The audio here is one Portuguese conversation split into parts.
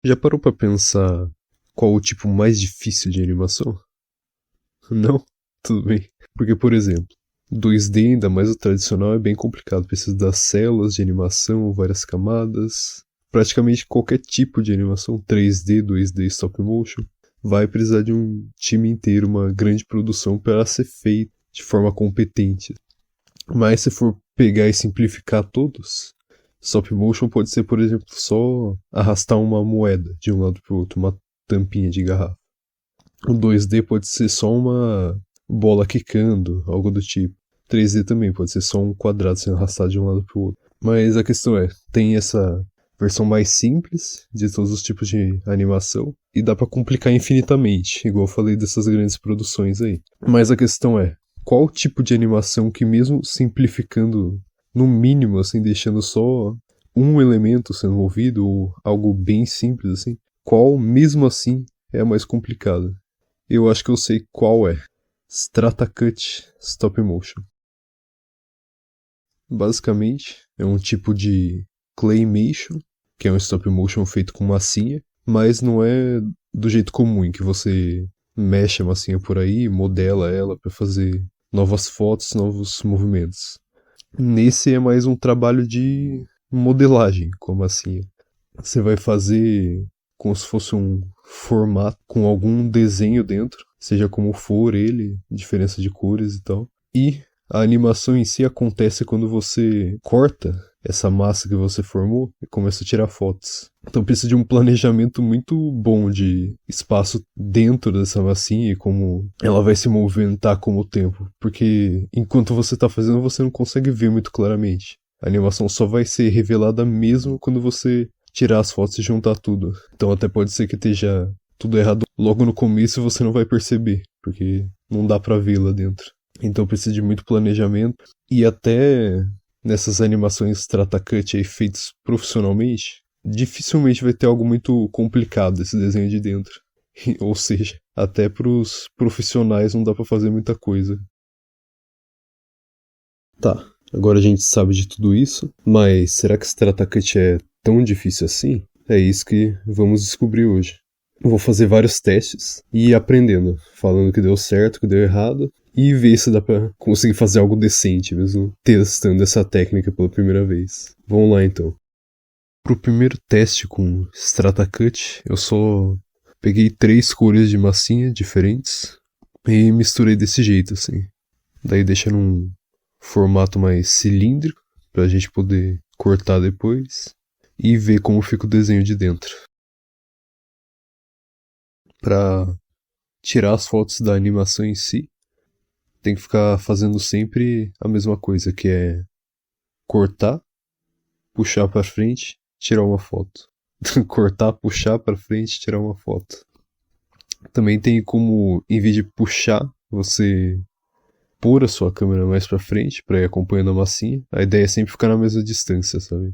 Já parou pra pensar qual o tipo mais difícil de animação? Não? Tudo bem. Porque, por exemplo, 2D, ainda mais o tradicional, é bem complicado. Precisa das células de animação, várias camadas. Praticamente qualquer tipo de animação, 3D, 2D, stop motion, vai precisar de um time inteiro, uma grande produção para ser feito de forma competente. Mas se for pegar e simplificar todos, stop motion pode ser, por exemplo, só arrastar uma moeda de um lado para o outro, uma tampinha de garrafa. O 2D pode ser só uma bola quicando, algo do tipo. 3D também pode ser só um quadrado sendo arrastado de um lado para o outro. Mas a questão é, tem essa versão mais simples de todos os tipos de animação e dá para complicar infinitamente, igual eu falei dessas grandes produções aí. Mas a questão é, qual tipo de animação que mesmo simplificando no mínimo, assim, deixando só um elemento sendo movido ou algo bem simples assim, qual mesmo assim é a mais complicada? Eu acho que eu sei qual é. Strata Cut Stop Motion. Basicamente, é um tipo de claymation, que é um stop motion feito com massinha, mas não é do jeito comum, em que você mexe a massinha por aí, modela ela para fazer novas fotos, novos movimentos. Nesse é mais um trabalho de modelagem com a massinha. Você vai fazer como se fosse um formato com algum desenho dentro, seja como for ele, diferença de cores e tal. E a animação em si acontece quando você corta essa massa que você formou e começa a tirar fotos. Então precisa de um planejamento muito bom de espaço dentro dessa massinha e como ela vai se movimentar com o tempo. Porque enquanto você está fazendo, você não consegue ver muito claramente. A animação só vai ser revelada mesmo quando você tirar as fotos e juntar tudo. Então até pode ser que esteja tudo errado logo no começo e você não vai perceber, porque não dá pra ver lá dentro. Então precisa de muito planejamento e até nessas animações strata cut aí feitas profissionalmente, dificilmente vai ter algo muito complicado esse desenho de dentro. Ou seja, até pros profissionais não dá pra fazer muita coisa. Tá, agora a gente sabe de tudo isso, mas será que strata cut é tão difícil assim? É isso que vamos descobrir hoje. Vou fazer vários testes e ir aprendendo, falando que deu certo, que deu errado, e ver se dá pra conseguir fazer algo decente mesmo, testando essa técnica pela primeira vez. Vamos lá então. Pro primeiro teste com Strata Cut, eu só peguei 3 cores de massinha diferentes e misturei desse jeito assim. Daí deixa num formato mais cilíndrico pra gente poder cortar depois e ver como fica o desenho de dentro. Para tirar as fotos da animação em si, tem que ficar fazendo sempre a mesma coisa, que é cortar, puxar para frente, tirar uma foto. Cortar, puxar para frente, tirar uma foto. Também tem como, em vez de puxar, você pôr a sua câmera mais para frente para ir acompanhando a massinha. A ideia é sempre ficar na mesma distância, sabe?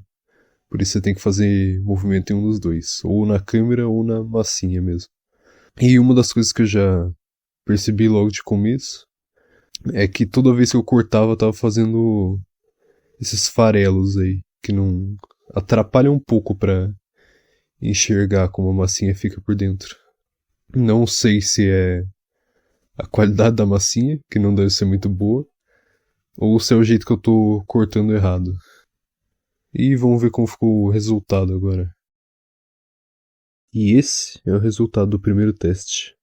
Por isso você tem que fazer movimento em um dos dois, ou na câmera ou na massinha mesmo. E uma das coisas que eu já percebi logo de começo é que toda vez que eu cortava, eu tava fazendo esses farelos aí, que não atrapalham um pouco pra enxergar como a massinha fica por dentro. Não sei se é a qualidade da massinha, que não deve ser muito boa, ou se é o jeito que eu tô cortando errado. E vamos ver como ficou o resultado agora. E esse é o resultado do primeiro teste.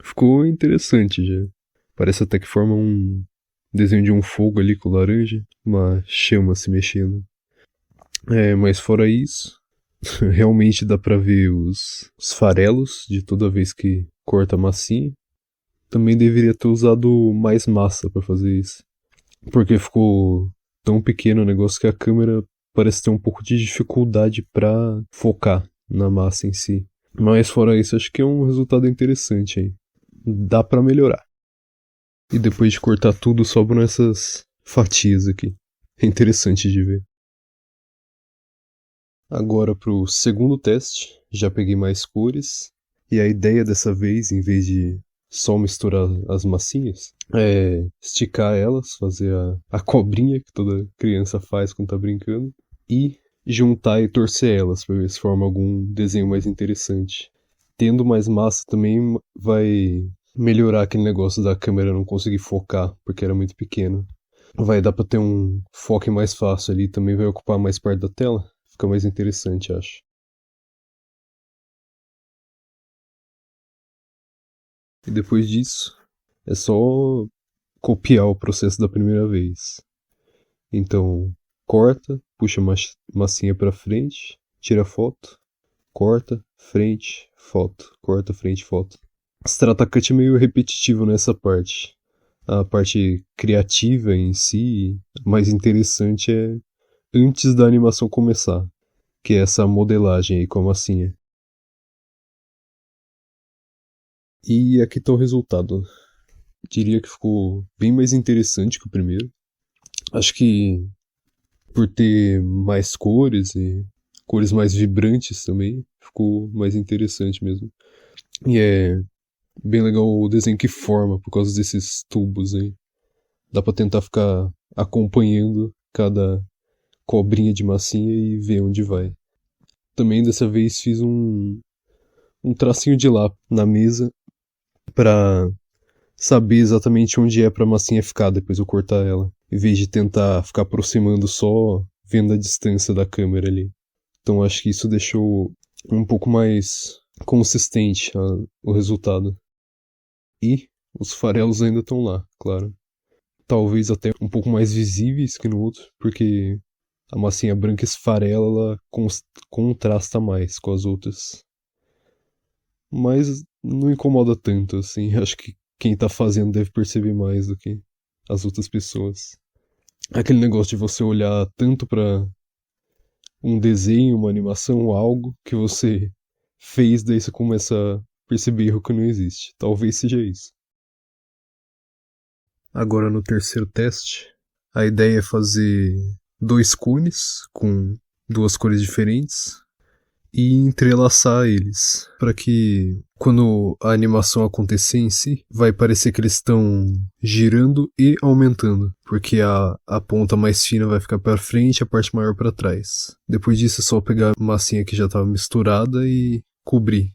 Ficou interessante já. Parece até que forma um desenho de um fogo ali com laranja, uma chama se mexendo. Mas fora isso, realmente dá pra ver os farelos de toda vez que corta a massinha. Também deveria ter usado mais massa pra fazer isso, porque ficou tão pequeno o negócio que a câmera parece ter um pouco de dificuldade pra focar na massa em si. Mas fora isso, acho que é um resultado interessante aí. Dá pra melhorar. E depois de cortar tudo, sobram essas fatias aqui. É interessante de ver. Agora pro segundo teste, já peguei mais cores. E a ideia dessa vez, em vez de só misturar as massinhas, é esticar elas, fazer a cobrinha que toda criança faz quando tá brincando. E juntar e torcer elas para ver se forma algum desenho mais interessante. Tendo mais massa também vai melhorar aquele negócio da câmera não conseguir focar, porque era muito pequeno. Vai dar para ter um foco mais fácil ali, também vai ocupar mais parte da tela, fica mais interessante, acho. E depois disso, é só copiar o processo da primeira vez. Então, corta, puxa a massinha para frente, tira a foto, corta, frente, foto, corta, frente, foto. Strata Cut é meio repetitivo nessa parte. A parte criativa em si, mais interessante é antes da animação começar, que é essa modelagem aí com a massinha. E aqui tá o resultado. Diria que ficou bem mais interessante que o primeiro. Acho que por ter mais cores e cores mais vibrantes também, ficou mais interessante mesmo. E é bem legal o desenho que forma por causa desses tubos aí. Dá pra tentar ficar acompanhando cada cobrinha de massinha e ver onde vai. Também dessa vez fiz um tracinho de lápis na mesa pra saber exatamente onde é pra massinha ficar depois eu cortar ela. Em vez de tentar ficar aproximando só vendo a distância da câmera ali. Então acho que isso deixou um pouco mais consistente o resultado. E os farelos ainda estão lá, claro. Talvez até um pouco mais visíveis que no outro, porque a massinha branca esfarela, ela contrasta mais com as outras. Mas não incomoda tanto, assim. Acho que quem tá fazendo deve perceber mais do que as outras pessoas. Aquele negócio de você olhar tanto pra um desenho, uma animação, algo que você fez, daí você começa a perceber erro que não existe. Talvez seja isso. Agora no terceiro teste, a ideia é fazer dois cones com duas cores diferentes e entrelaçar eles para que quando a animação acontecer em si, vai parecer que eles estão girando e aumentando, porque a ponta mais fina vai ficar para frente e a parte maior para trás. Depois disso é só pegar a massinha que já estava misturada e cobrir.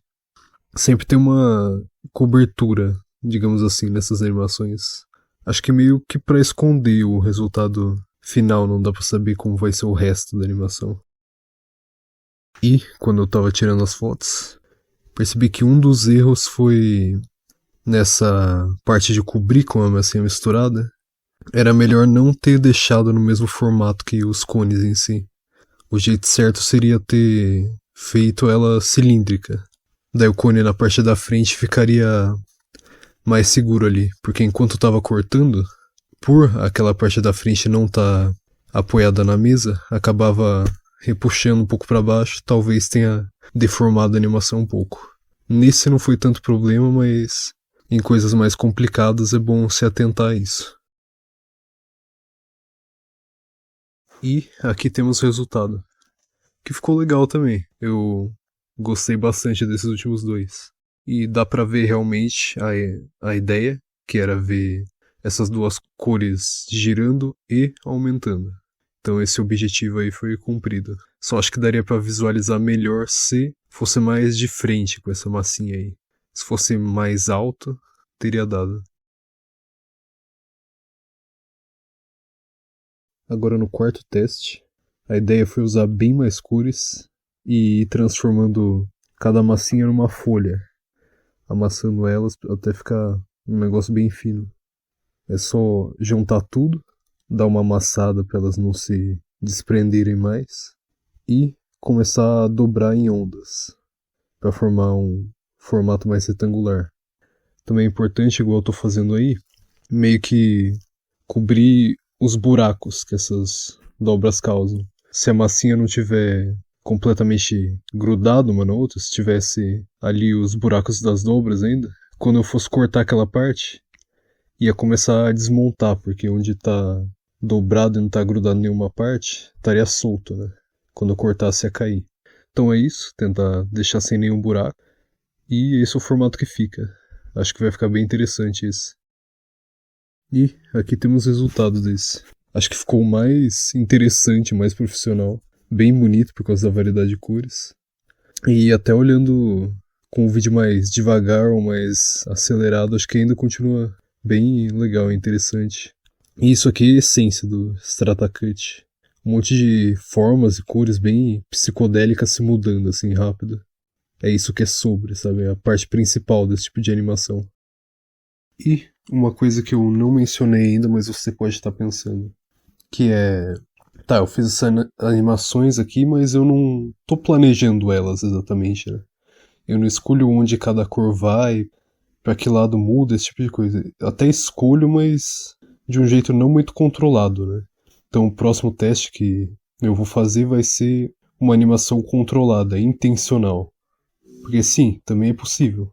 Sempre tem uma cobertura, digamos assim, nessas animações. Acho que meio que para esconder o resultado final, não dá para saber como vai ser o resto da animação. E, quando eu tava tirando as fotos, percebi que um dos erros foi nessa parte de cobrir com a massinha misturada. Era melhor não ter deixado no mesmo formato que os cones em si. O jeito certo seria ter feito ela cilíndrica. Daí o cone na parte da frente ficaria mais seguro ali, porque enquanto eu tava cortando, por aquela parte da frente não tá apoiada na mesa, acabava repuxando um pouco para baixo, talvez tenha deformado a animação um pouco. Nesse não foi tanto problema, mas em coisas mais complicadas é bom se atentar a isso. E aqui temos o resultado, que ficou legal também. Eu gostei bastante desses últimos dois. E dá pra ver realmente a ideia, que era ver essas duas cores girando e aumentando. Então esse objetivo aí foi cumprido. Só acho que daria pra visualizar melhor se fosse mais de frente com essa massinha aí. Se fosse mais alto, teria dado. Agora no quarto teste, a ideia foi usar bem mais cores e ir transformando cada massinha numa folha, amassando elas até ficar um negócio bem fino. É só juntar tudo, dar uma amassada para elas não se desprenderem mais e começar a dobrar em ondas para formar um formato mais retangular. Também é importante, igual eu estou fazendo aí, meio que cobrir os buracos que essas dobras causam. Se a massinha não tiver completamente grudado uma na outra, se tivesse ali os buracos das dobras ainda, quando eu fosse cortar aquela parte, ia começar a desmontar, porque onde tá dobrado e não tá grudado em nenhuma parte, estaria solto, né? Quando eu cortasse ia cair. Então é isso, tentar deixar sem nenhum buraco. E esse é o formato que fica. Acho que vai ficar bem interessante esse. E aqui temos o resultado desse. Acho que ficou mais interessante, mais profissional. bem bonito por causa da variedade de cores. E até olhando com o vídeo mais devagar ou mais acelerado, acho que ainda continua bem legal e interessante. E isso aqui é a essência do Stratacut. Um monte de formas e cores bem psicodélicas se mudando assim rápido. É isso que é sobre, sabe? É a parte principal desse tipo de animação. E uma coisa que eu não mencionei ainda, mas você pode estar pensando, que é... Tá, eu fiz essas animações aqui, mas eu não tô planejando elas exatamente, né? Eu não escolho onde cada cor vai, pra que lado muda, esse tipo de coisa. Eu até escolho, mas de um jeito não muito controlado, né? Então o próximo teste que eu vou fazer vai ser uma animação controlada, intencional. Porque sim, também é possível.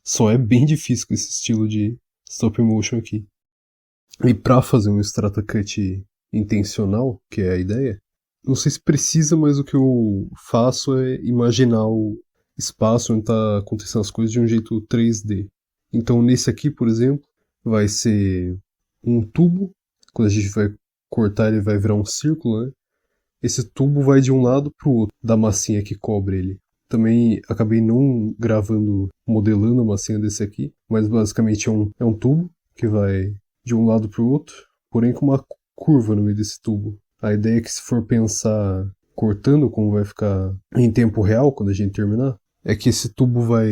Só é bem difícil com esse estilo de stop motion aqui. E pra fazer um strata cut intencional, que é a ideia, não sei se precisa, mas o que eu faço é imaginar o espaço onde tá acontecendo as coisas de um jeito 3D. Então nesse aqui, por exemplo, vai ser um tubo. Quando a gente vai cortar, ele vai virar um círculo, né? Esse tubo vai de um lado pro outro da massinha que cobre ele. Também acabei não gravando, modelando a massinha desse aqui, mas basicamente é um tubo que vai de um lado pro outro, porém com uma curva no meio desse tubo. A ideia é que se for pensar cortando como vai ficar em tempo real quando a gente terminar, é que esse tubo vai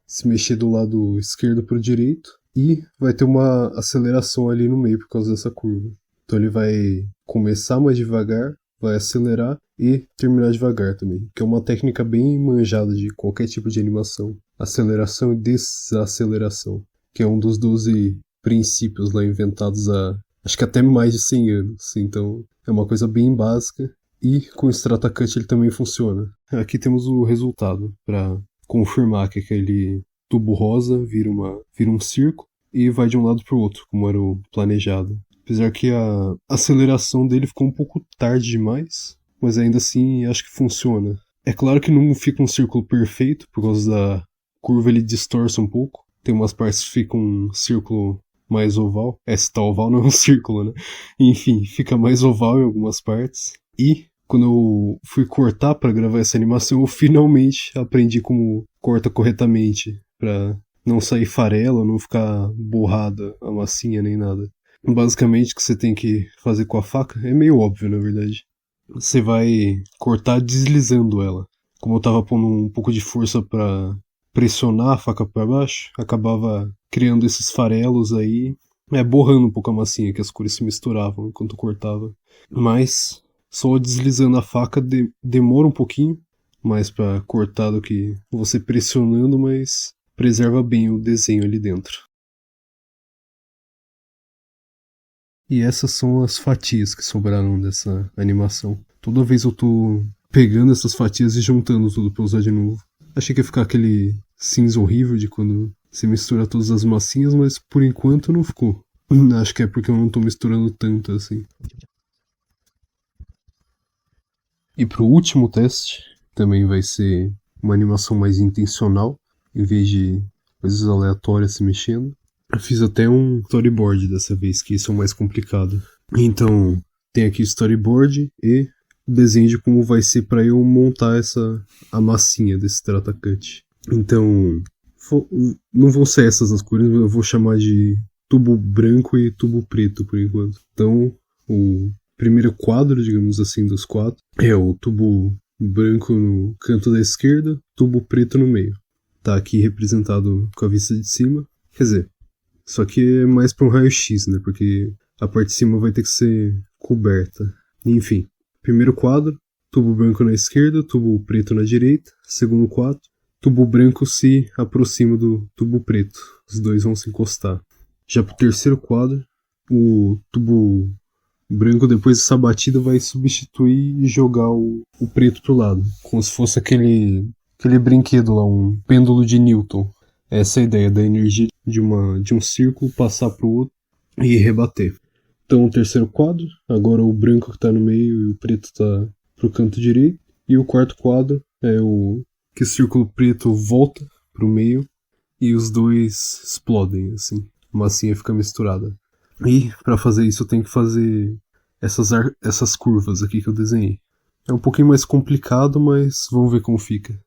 se mexer do lado esquerdo pro direito e vai ter uma aceleração ali no meio por causa dessa curva. Então ele vai começar mais devagar, vai acelerar e terminar devagar também, que é uma técnica bem manjada de qualquer tipo de animação. Aceleração e desaceleração, que é um dos 12 princípios lá inventados há, acho que até mais de 100 anos. Então é uma coisa bem básica e com o Strata Cut ele também funciona. Aqui temos o resultado para confirmar que aquele tubo rosa vira um círculo e vai de um lado para o outro, como era o planejado. Apesar que a aceleração dele ficou um pouco tarde demais, mas ainda assim acho que funciona. É claro que não fica um círculo perfeito, por causa da curva ele distorce um pouco. Tem umas partes que ficam um círculo mais oval. Se tá oval não é um círculo, né? Enfim, fica mais oval em algumas partes. E quando eu fui cortar para gravar essa animação, eu finalmente aprendi como corta corretamente, para não sair farela, não ficar borrada a massinha nem nada. Basicamente, o que você tem que fazer com a faca é meio óbvio, na verdade. Você vai cortar deslizando ela. Como eu tava pondo um pouco de força para pressionar a faca para baixo, acabava criando esses farelos aí, borrando um pouco a massinha, que as cores se misturavam enquanto eu cortava. Mas só deslizando a faca demora um pouquinho mais para cortar do que você pressionando, mas preserva bem o desenho ali dentro. E essas são as fatias que sobraram dessa animação. Toda vez eu tô pegando essas fatias e juntando tudo pra usar de novo. Achei que ia ficar aquele cinza horrível de quando você mistura todas as massinhas, mas por enquanto não ficou. Acho que é porque eu não tô misturando tanto assim. E pro último teste, também vai ser uma animação mais intencional, em vez de coisas aleatórias se mexendo. Eu fiz até um storyboard dessa vez, que isso é o mais complicado. Então, tem aqui o storyboard e o desenho de como vai ser para eu montar a massinha desse Strata Cut. Então, não vão ser essas as cores, eu vou chamar de tubo branco e tubo preto por enquanto. Então, o primeiro quadro, digamos assim, dos quatro é o tubo branco no canto da esquerda, tubo preto no meio. Tá aqui representado com a vista de cima. Quer dizer, só que é mais para um raio-x, né? Porque a parte de cima vai ter que ser coberta. Enfim, primeiro quadro, tubo branco na esquerda, tubo preto na direita. Segundo quadro, tubo branco se aproxima do tubo preto. Os dois vão se encostar. Já pro terceiro quadro, o tubo branco, depois dessa batida, vai substituir e jogar o preto pro lado. Como se fosse aquele brinquedo lá, um pêndulo de Newton. Essa é a ideia da energia de um círculo passar pro outro e rebater. Então o terceiro quadro, agora o branco que tá no meio e o preto tá pro canto direito. E o quarto quadro é o que o círculo preto volta pro meio e os dois explodem, assim. A massinha fica misturada. E para fazer isso eu tenho que fazer essas curvas aqui que eu desenhei. É um pouquinho mais complicado, mas vamos ver como fica.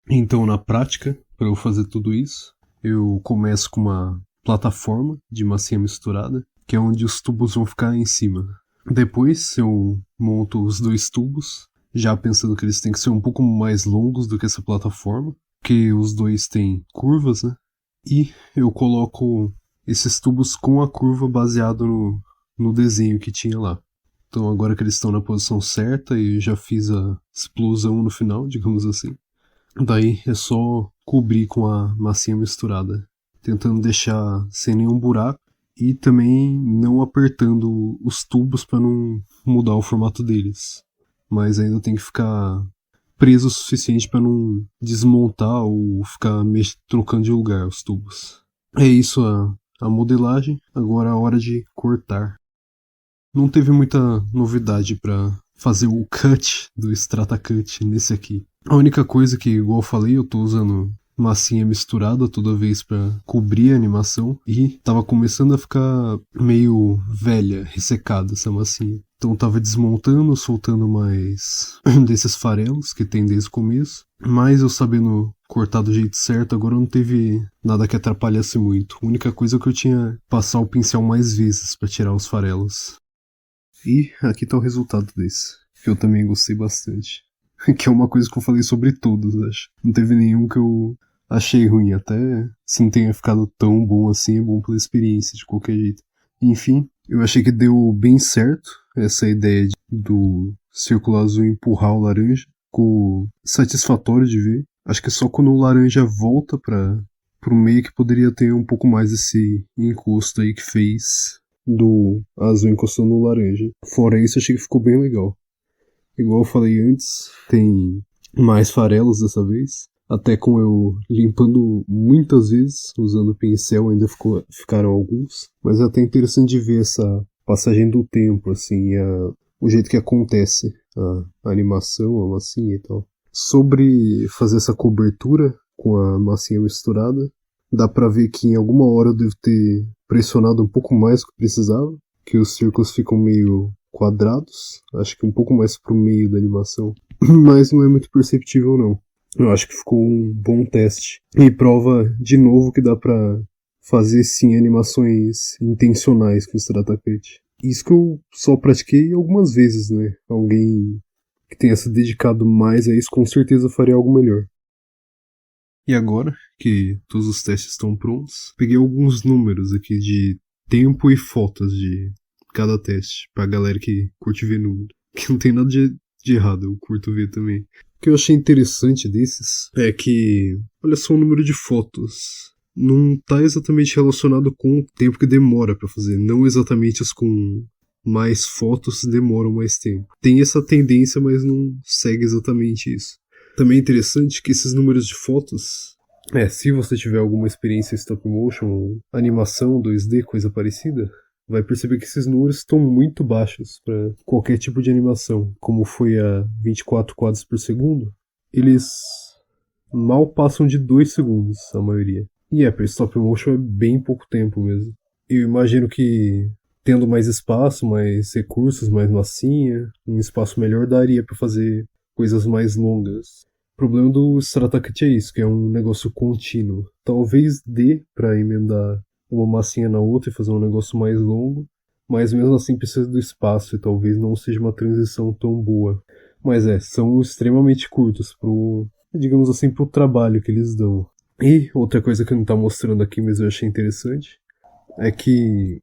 Então, na prática, para eu fazer tudo isso, eu começo com uma plataforma de massinha misturada, que é onde os tubos vão ficar em cima. Depois eu monto os dois tubos, já pensando que eles têm que ser um pouco mais longos do que essa plataforma, porque os dois têm curvas, né? E eu coloco esses tubos com a curva baseado no desenho que tinha lá. Então agora que eles estão na posição certa e eu já fiz a explosão no final, digamos assim, daí é só cobrir com a massinha misturada, tentando deixar sem nenhum buraco e também não apertando os tubos para não mudar o formato deles. Mas ainda tem que ficar preso o suficiente para não desmontar ou ficar trocando de lugar os tubos. É isso a modelagem, agora é a hora de cortar. Não teve muita novidade para fazer o cut do Strata Cut nesse aqui. A única coisa que, igual eu falei, eu tô usando massinha misturada toda vez para cobrir a animação e tava começando a ficar meio velha, ressecada essa massinha. Então tava desmontando, soltando mais desses farelos que tem desde o começo. Mas eu sabendo cortar do jeito certo, agora não teve nada que atrapalhasse muito. A única coisa é que eu tinha que passar o pincel mais vezes para tirar os farelos. E aqui tá o resultado desse, que eu também gostei bastante. Que é uma coisa que eu falei sobre todos, acho. Não teve nenhum que eu achei ruim, até se não tenha ficado tão bom assim, é bom pela experiência, de qualquer jeito. Enfim, eu achei que deu bem certo essa ideia do círculo azul empurrar o laranja. Ficou satisfatório de ver. Acho que só quando o laranja volta pro meio que poderia ter um pouco mais esse encosto aí que fez do azul encostando no laranja. Fora isso, achei que ficou bem legal. Igual eu falei antes, tem mais farelos dessa vez. Até com eu limpando muitas vezes, usando pincel, ainda ficaram alguns. Mas é até interessante de ver essa passagem do tempo, assim, o jeito que acontece a animação, a massinha e tal. Sobre fazer essa cobertura com a massinha misturada, dá pra ver que em alguma hora eu devo ter pressionado um pouco mais do que precisava, que os círculos ficam meio quadrados, acho que um pouco mais pro meio da animação, mas não é muito perceptível não. Eu acho que ficou um bom teste e prova de novo que dá pra fazer sim animações intencionais com o Strata Cut. Isso que eu só pratiquei algumas vezes, né? Alguém que tenha se dedicado mais a isso com certeza faria algo melhor. E agora que todos os testes estão prontos, peguei alguns números aqui de tempo e fotos de cada teste, pra galera que curte ver número. Que não tem nada de errado, eu curto ver também. O que eu achei interessante desses é que, olha só o número de fotos. Não tá exatamente relacionado com o tempo que demora pra fazer, não exatamente as com mais fotos demoram mais tempo. Tem essa tendência, mas não segue exatamente isso. Também é interessante que esses números de fotos, se você tiver alguma experiência em stop motion, ou animação, 2D, coisa parecida, vai perceber que esses números estão muito baixos para qualquer tipo de animação. Como foi a 24 quadros por segundo, eles mal passam de 2 segundos, a maioria. E para stop motion é bem pouco tempo mesmo. Eu imagino que tendo mais espaço, mais recursos, mais massinha, um espaço melhor daria para fazer coisas mais longas. O problema do Strata Cut é isso, que é um negócio contínuo. Talvez dê para emendar uma massinha na outra e fazer um negócio mais longo, mas mesmo assim precisa do espaço e talvez não seja uma transição tão boa. Mas são extremamente curtos pro, digamos assim, pro trabalho que eles dão. E outra coisa que não tá mostrando aqui, mas eu achei interessante, é que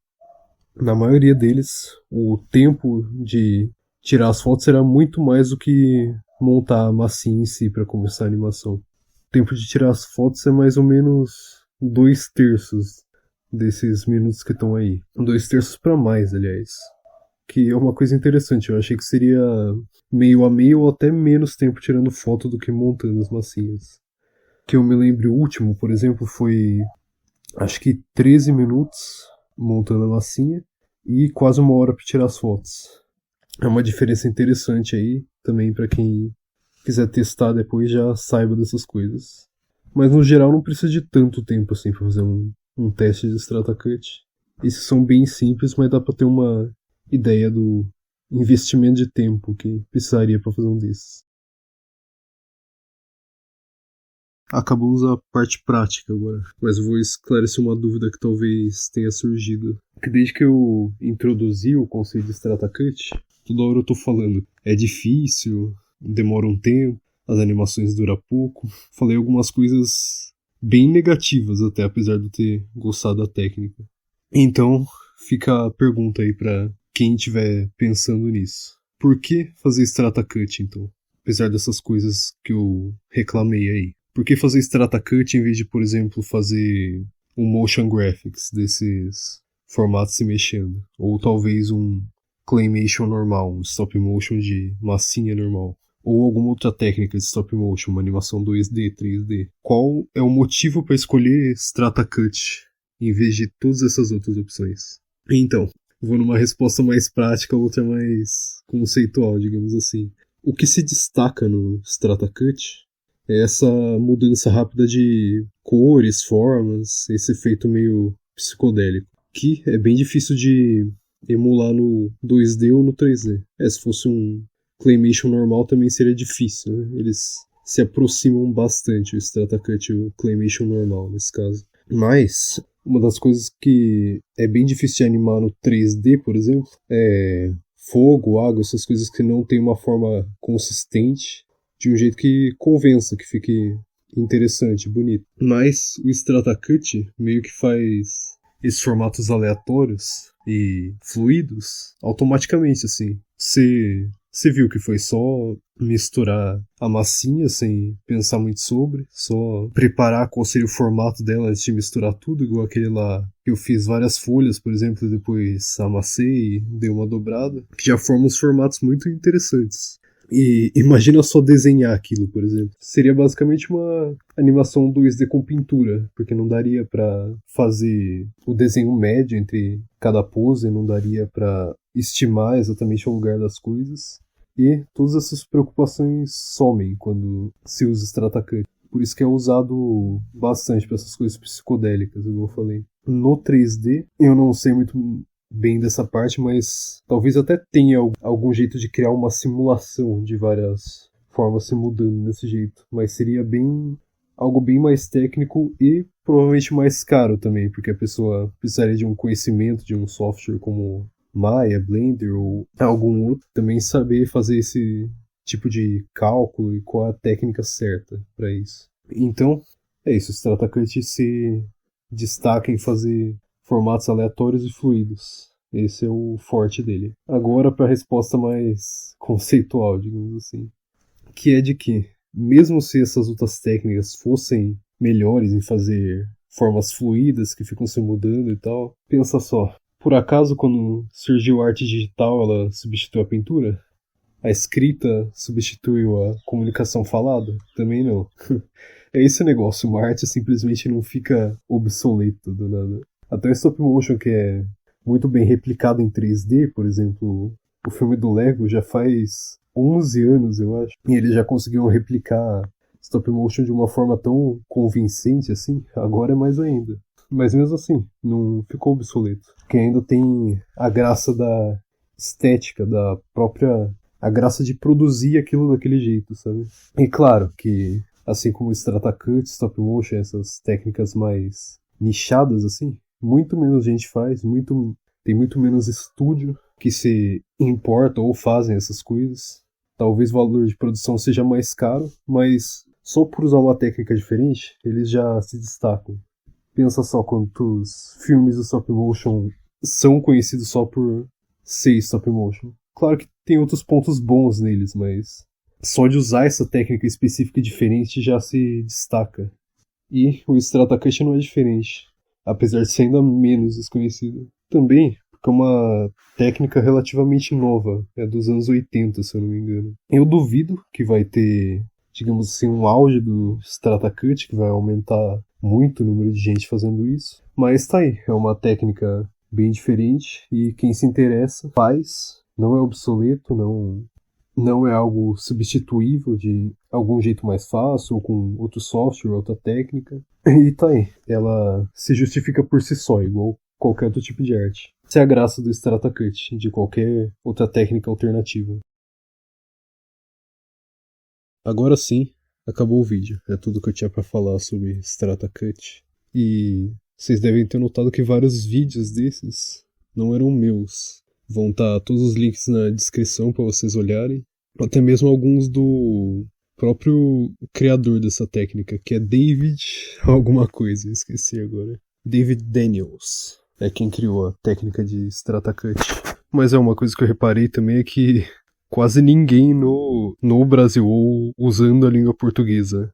na maioria deles o tempo de tirar as fotos será muito mais do que montar a massinha em si para começar a animação. O tempo de tirar as fotos é mais ou menos 2/3 desses minutos que estão aí. 2/3 para mais, aliás. Que é uma coisa interessante. Eu achei que seria meio a meio ou até menos tempo tirando foto do que montando as massinhas. Que eu me lembro, o último, por exemplo, foi acho que 13 minutos montando a massinha e quase 1 hora para tirar as fotos. É uma diferença interessante aí, também para quem quiser testar depois já saiba dessas coisas. Mas no geral não precisa de tanto tempo assim para fazer um teste de Strata Cut. Esses são bem simples, mas dá para ter uma ideia do investimento de tempo que precisaria para fazer um desses. Acabamos a parte prática agora, mas eu vou esclarecer uma dúvida que talvez tenha surgido. Que desde que eu introduzi o conceito de Strata Cut, toda hora eu tô falando, é difícil, demora um tempo, as animações duram pouco. Falei algumas coisas bem negativas até, apesar de eu ter gostado da técnica. Então, fica a pergunta aí pra quem estiver pensando nisso. Por que fazer Strata Cut, então? Apesar dessas coisas que eu reclamei aí. Por que fazer Strata Cut em vez de, por exemplo, fazer um motion graphics desses formatos se mexendo? Ou talvez um claymation normal, um stop motion de massinha normal? Ou alguma outra técnica de stop motion, uma animação 2D, 3D? Qual é o motivo para escolher Strata Cut em vez de todas essas outras opções? Então, vou numa resposta mais prática, outra mais conceitual, digamos assim. O que se destaca no Strata Cut é essa mudança rápida de cores, formas, esse efeito meio psicodélico, que é bem difícil de emular no 2D ou no 3D. Se fosse um Claymation normal também seria difícil, né? Eles se aproximam bastante, o Strata Cut e o Claymation normal, nesse caso. Mas, uma das coisas que é bem difícil de animar no 3D, por exemplo, é fogo, água, essas coisas que não tem uma forma consistente, de um jeito que convença, que fique interessante, bonito. Mas o Strata Cut meio que faz esses formatos aleatórios e fluidos automaticamente, assim. Você viu que foi só misturar a massinha sem pensar muito sobre, só preparar qual seria o formato dela antes de misturar tudo, igual aquele lá que eu fiz várias folhas, por exemplo, e depois amassei e dei uma dobrada, que já forma uns formatos muito interessantes. E imagina só desenhar aquilo, por exemplo. Seria basicamente uma animação 2D com pintura, porque não daria pra fazer o desenho médio entre cada pose, não daria pra estimar exatamente o lugar das coisas. E todas essas preocupações somem quando se usa Strata Cut. Por isso que é usado bastante para essas coisas psicodélicas, igual eu falei. No 3D, eu não sei muito bem dessa parte, mas talvez até tenha algum jeito de criar uma simulação de várias formas se mudando desse jeito, mas seria algo bem mais técnico e provavelmente mais caro também, porque a pessoa precisaria de um conhecimento de um software como Maya, Blender ou algum outro, também saber fazer esse tipo de cálculo e qual a técnica certa para isso. Então, é isso, o Strata Cut se destaca em fazer formatos aleatórios e fluidos. Esse é o forte dele. Agora para a resposta mais conceitual, digamos assim. Que é de que, mesmo se essas outras técnicas fossem melhores em fazer formas fluídas que ficam se mudando e tal, pensa só. Por acaso, quando surgiu a arte digital, ela substituiu a pintura? A escrita substituiu a comunicação falada? Também não. É esse negócio, uma arte simplesmente não fica obsoleta do nada. Até o stop motion, que é muito bem replicado em 3D, por exemplo, o filme do Lego já faz 11 anos, eu acho, e eles já conseguiram replicar stop motion de uma forma tão convincente assim, agora é mais ainda. Mas mesmo assim, não ficou obsoleto. Porque ainda tem a graça da estética, da própria... a graça de produzir aquilo daquele jeito, sabe? E claro que, assim como o Strata Cut, stop motion, essas técnicas mais nichadas, assim, muito menos gente faz, tem muito menos estúdio que se importa ou fazem essas coisas. Talvez o valor de produção seja mais caro, mas só por usar uma técnica diferente, eles já se destacam. Pensa só quantos filmes do stop motion são conhecidos só por ser stop motion. Claro que tem outros pontos bons neles, mas só de usar essa técnica específica e diferente já se destaca. E o Strata Cut não é diferente, apesar de ser ainda menos desconhecido. Também porque é uma técnica relativamente nova, é dos anos 80, se eu não me engano. Eu duvido que vai ter, digamos assim, um auge do Strata Cut, que vai aumentar muito o número de gente fazendo isso. Mas tá aí, é uma técnica bem diferente e quem se interessa faz, não é obsoleto, não é algo substituível de algum jeito mais fácil ou com outro software, outra técnica. E tá aí, ela se justifica por si só, igual qualquer outro tipo de arte. Essa é a graça do Strata Cut, de qualquer outra técnica alternativa. Agora sim, acabou o vídeo. É tudo que eu tinha pra falar sobre Strata Cut. E vocês devem ter notado que vários vídeos desses não eram meus. Vão estar todos os links na descrição para vocês olharem. Até mesmo alguns do próprio criador dessa técnica, que é David alguma coisa, esqueci agora. David Daniels é quem criou a técnica de Strata Cut. Mas é uma coisa que eu reparei também é que quase ninguém no Brasil ou usando a língua portuguesa.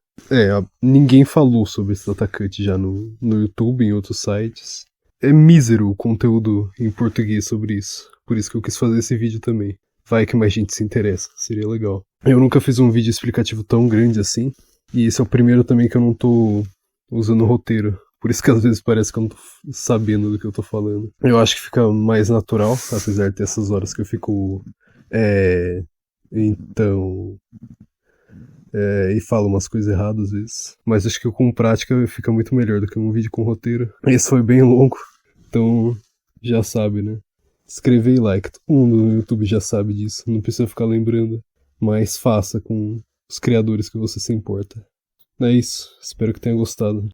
Ninguém falou sobre Strata Cut já no YouTube, em outros sites. É mísero o conteúdo em português sobre isso. Por isso que eu quis fazer esse vídeo também. Vai que mais gente se interessa, seria legal. Eu nunca fiz um vídeo explicativo tão grande assim. E esse é o primeiro também que eu não tô usando roteiro. Por isso que às vezes parece que eu não tô sabendo do que eu tô falando. Eu acho que fica mais natural, apesar de ter essas horas que eu fico... Então... e falo umas coisas erradas às vezes. Mas acho que com prática fica muito melhor do que um vídeo com roteiro. Esse foi bem longo, então já sabe, né? Escrever e like, todo mundo no YouTube já sabe disso, não precisa ficar lembrando. Mas faça com os criadores que você se importa. É isso, espero que tenha gostado.